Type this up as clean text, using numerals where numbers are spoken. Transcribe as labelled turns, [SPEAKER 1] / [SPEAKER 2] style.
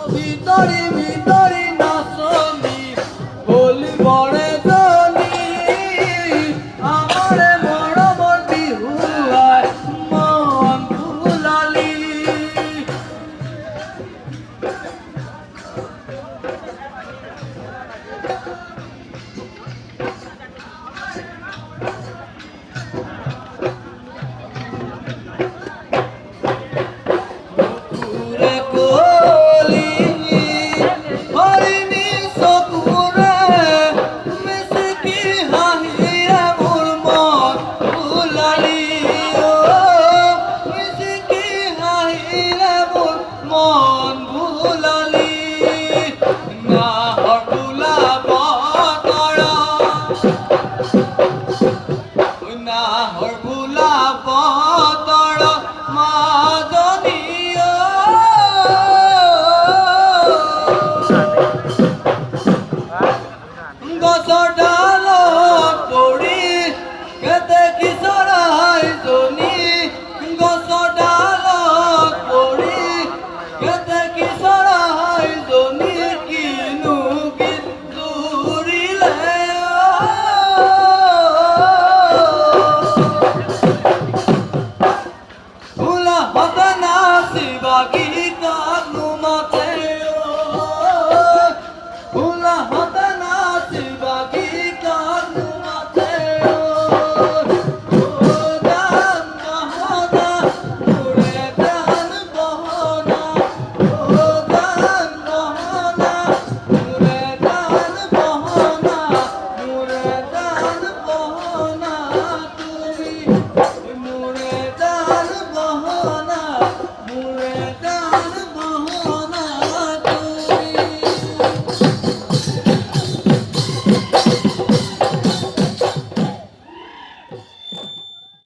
[SPEAKER 1] ভিতরি ভিতরি নাচনি বলি বড়ে জনি আমারে মরমর বিহুয়ায় মন ভুলালি মন ভুলালি না হকুলা বতরা না হকুলা বতরা মাজনীয় গছৰ ডালত পৰি কেতে কিশোৰাই জনী গছৰ ডালত পৰি কেতে কিশোৰ